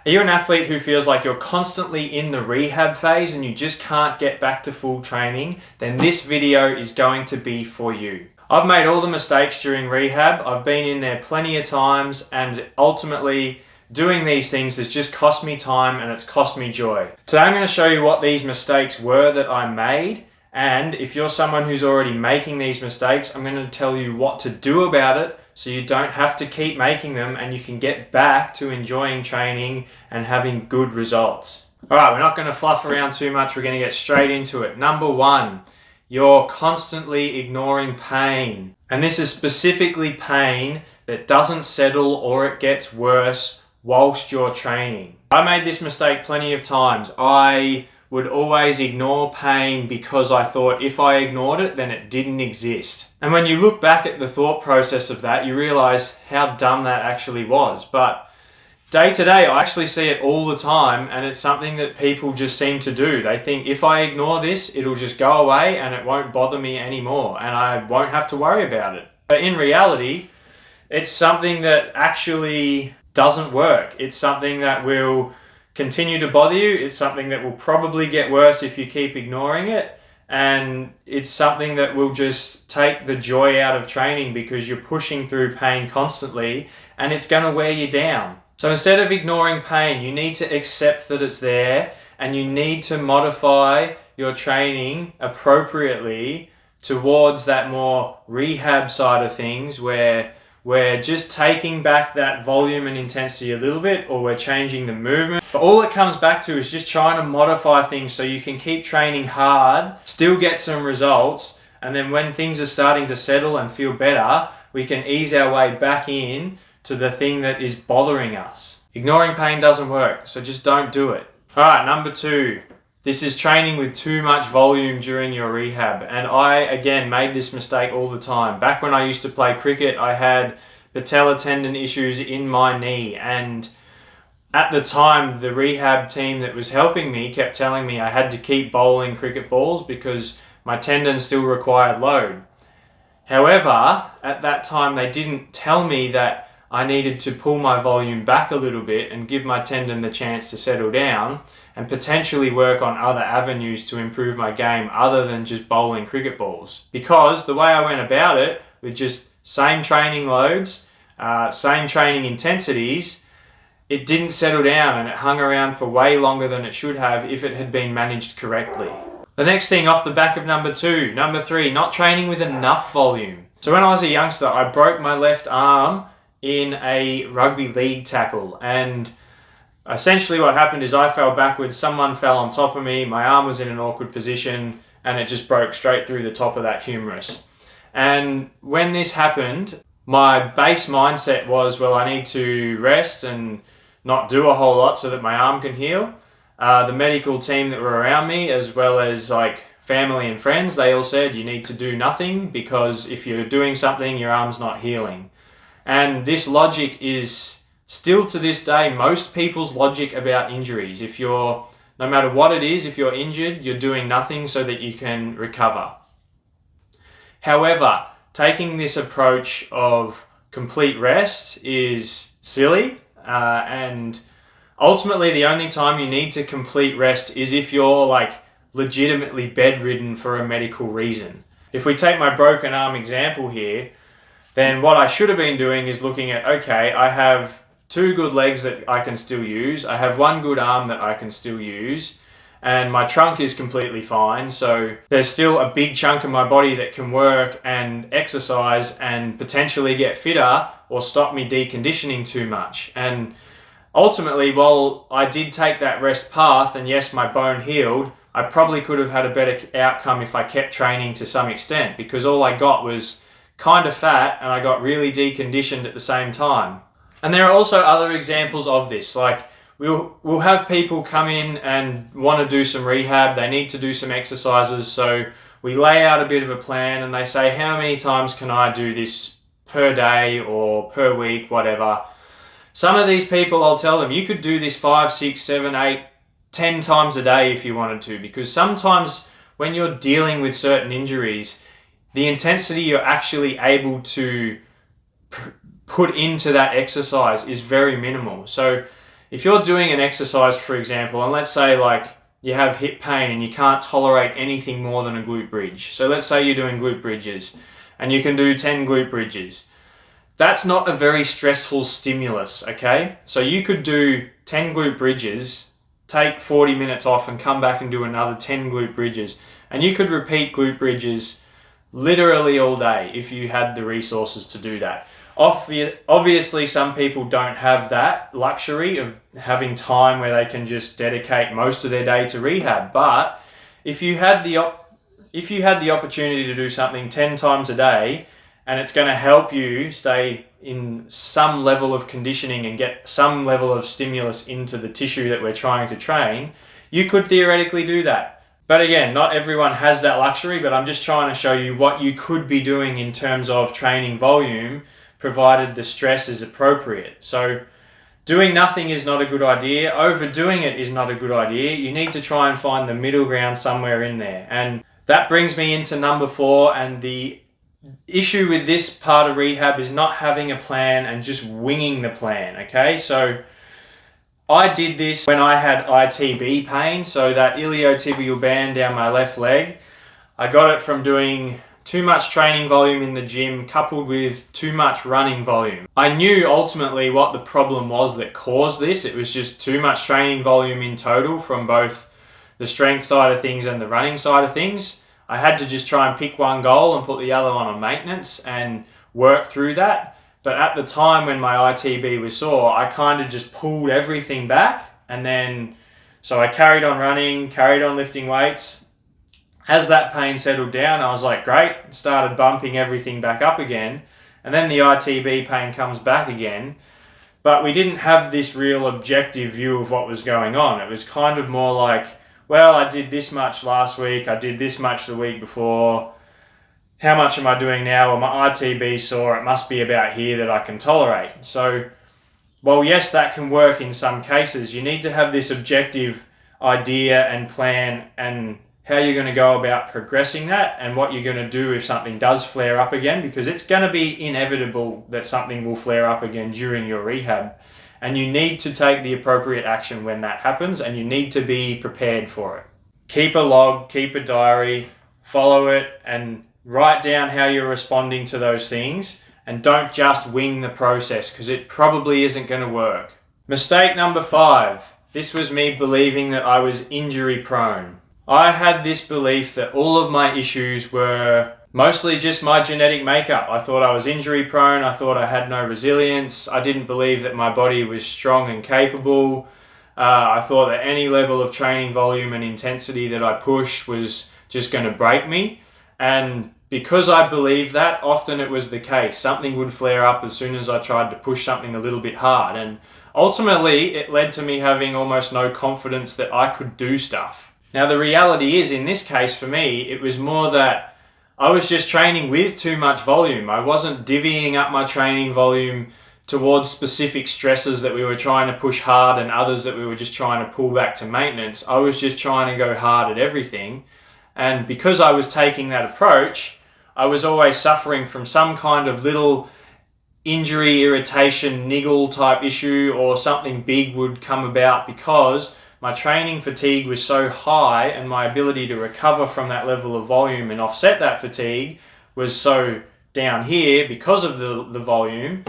Are you an athlete who feels like you're constantly in the rehab phase and you just can't get back to full training? Then this video is going to be for you. I've made all the mistakes during rehab. I've been in there plenty of times, and ultimately doing these things has just cost me time and it's cost me joy. Today I'm going to show you what these mistakes were that I made, and if you're someone who's already making these mistakes, I'm going to tell you what to do about it so you don't have to keep making them and you can get back to enjoying training and having good results. Alright, we're not going to fluff around too much, we're going to get straight into it. Number one, you're constantly ignoring pain. And this is specifically pain that doesn't settle or it gets worse whilst you're training. I made this mistake plenty of times. I would always ignore pain because I thought if I ignored it, then it didn't exist. And when you look back at the thought process of that, you realize how dumb that actually was. But day to day, I actually see it all the time, and it's something that people just seem to do. They think if I ignore this, it'll just go away and it won't bother me anymore and I won't have to worry about it. But in reality, it's something that actually doesn't work. It's something that will continue to bother you. It's something that will probably get worse if you keep ignoring it. And it's something that will just take the joy out of training because you're pushing through pain constantly and it's going to wear you down. So instead of ignoring pain, you need to accept that it's there and you need to modify your training appropriately towards that more rehab side of things where we're just taking back that volume and intensity a little bit, or we're changing the movement. But all it comes back to is just trying to modify things so you can keep training hard, still get some results, and then when things are starting to settle and feel better, we can ease our way back in to the thing that is bothering us. Ignoring pain doesn't work, so just don't do it. Alright, number two. This is training with too much volume during your rehab. And I, again, made this mistake all the time. Back when I used to play cricket, I had patella tendon issues in my knee. And at the time, the rehab team that was helping me kept telling me I had to keep bowling cricket balls because my tendon still required load. However, at that time, they didn't tell me that I needed to pull my volume back a little bit and give my tendon the chance to settle down and potentially work on other avenues to improve my game other than just bowling cricket balls. Because the way I went about it, with just same training loads, same training intensities, it didn't settle down and it hung around for way longer than it should have if it had been managed correctly. The next thing off the back of number two. Number three, not training with enough volume. So when I was a youngster, I broke my left arm in a rugby league tackle, and essentially what happened is I fell backwards, someone fell on top of me, my arm was in an awkward position, and it just broke straight through the top of that humerus. And when this happened, my base mindset was, well, I need to rest and not do a whole lot so that my arm can heal. The medical team that were around me, as well as family and friends, they all said you need to do nothing because if you're doing something, your arm's not healing. And this logic is still to this day most people's logic about injuries. No matter what it is, if you're injured, you're doing nothing so that you can recover. However, taking this approach of complete rest is silly, and ultimately the only time you need to complete rest is if you're legitimately bedridden for a medical reason. If we take my broken arm example here, then what I should have been doing is looking at, okay, I have 2 good legs that I can still use, I have 1 good arm that I can still use, and my trunk is completely fine, so there's still a big chunk of my body that can work and exercise and potentially get fitter or stop me deconditioning too much. And ultimately, while I did take that rest path, and yes, my bone healed, I probably could have had a better outcome if I kept training to some extent, because all I got was kind of fat and I got really deconditioned at the same time. And there are also other examples of this. We'll have people come in and want to do some rehab, they need to do some exercises, so we lay out a bit of a plan and they say, how many times can I do this per day or per week, whatever. Some of these people, I'll tell them, you could do this 5, 6, 7, 8, 10 times a day if you wanted to, because sometimes when you're dealing with certain injuries, the intensity you're actually able to put into that exercise is very minimal. So If you're doing an exercise, for example, and let's say like you have hip pain and you can't tolerate anything more than a glute bridge. So let's say you're doing glute bridges and you can do 10 glute bridges. That's not a very stressful stimulus, okay? So you could do 10 glute bridges, take 40 minutes off and come back and do another 10 glute bridges. And you could repeat glute bridges literally all day if you had the resources to do that. Obviously, some people don't have that luxury of having time where they can just dedicate most of their day to rehab. But if you had the opportunity to do something 10 times a day, and it's going to help you stay in some level of conditioning and get some level of stimulus into the tissue that we're trying to train, you could theoretically do that. But again, not everyone has that luxury, but I'm just trying to show you what you could be doing in terms of training volume, provided the stress is appropriate. So doing nothing is not a good idea. Overdoing it is not a good idea. You need to try and find the middle ground somewhere in there. And that brings me into number 4, and the issue with this part of rehab is not having a plan and just winging the plan, okay? So I did this when I had ITB pain, so that iliotibial band down my left leg. I got it from doing too much training volume in the gym coupled with too much running volume. I knew ultimately what the problem was that caused this. It was just too much training volume in total from both the strength side of things and the running side of things. I had to just try and pick one goal and put the other one on maintenance and work through that. But at the time when my ITB was sore, I kind of just pulled everything back, and then so I carried on running, carried on lifting weights. As that pain settled down, I was like, great, started bumping everything back up again. And then the ITB pain comes back again. But we didn't have this real objective view of what was going on. It was kind of more like, well, I did this much last week, I did this much the week before. How much am I doing now? Well, my ITB's sore, it must be about here that I can tolerate. So, well, yes, that can work in some cases. You need to have this objective idea and plan and how you're going to go about progressing that and what you're going to do if something does flare up again, because it's going to be inevitable that something will flare up again during your rehab. And you need to take the appropriate action when that happens, and you need to be prepared for it. Keep a log, keep a diary, follow it, and write down how you're responding to those things, and don't just wing the process, because it probably isn't going to work. Mistake number 5. This was me believing that I was injury prone. I had this belief that all of my issues were mostly just my genetic makeup. I thought I was injury prone. I thought I had no resilience. I didn't believe that my body was strong and capable. I thought that any level of training volume and intensity that I pushed was just going to break me. And because I believed that, often it was the case. Something would flare up as soon as I tried to push something a little bit hard. And ultimately, it led to me having almost no confidence that I could do stuff. Now, the reality is, in this case for me, it was more that I was just training with too much volume. I wasn't divvying up my training volume towards specific stresses that we were trying to push hard and others that we were just trying to pull back to maintenance. I was just trying to go hard at everything. And because I was taking that approach, I was always suffering from some kind of little injury, irritation, niggle type issue, or something big would come about because my training fatigue was so high and my ability to recover from that level of volume and offset that fatigue was so down here because of the volume.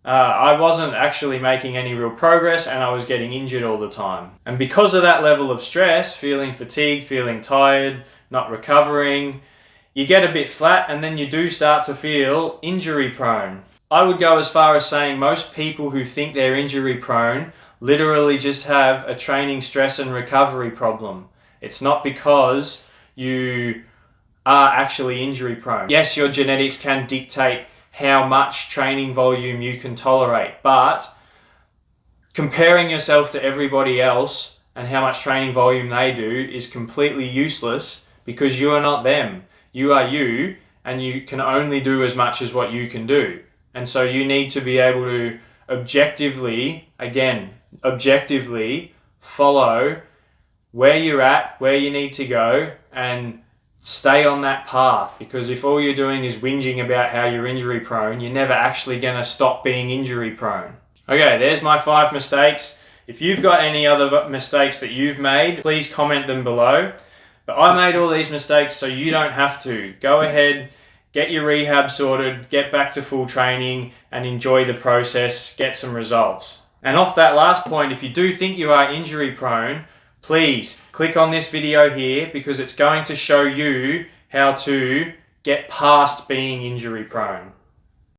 I wasn't actually making any real progress, and I was getting injured all the time. And because of that level of stress, feeling fatigued, feeling tired, not recovering, you get a bit flat, and then you do start to feel injury prone. I would go as far as saying most people who think they're injury prone literally just have a training stress and recovery problem. It's not because you are actually injury prone. Yes, your genetics can dictate how much training volume you can tolerate, but comparing yourself to everybody else and how much training volume they do is completely useless, because you are not them. You are you, and you can only do as much as what you can do. And so you need to be able to objectively follow where you're at, where you need to go, and stay on that path. Because if all you're doing is whinging about how you're injury prone, you're never actually going to stop being injury prone. Okay, there's my 5 mistakes. If you've got any other mistakes that you've made, please comment them below. But I made all these mistakes so you don't have to. Go ahead, get your rehab sorted, get back to full training and enjoy the process, get some results. And off that last point, if you do think you are injury prone, please click on this video here because it's going to show you how to get past being injury prone.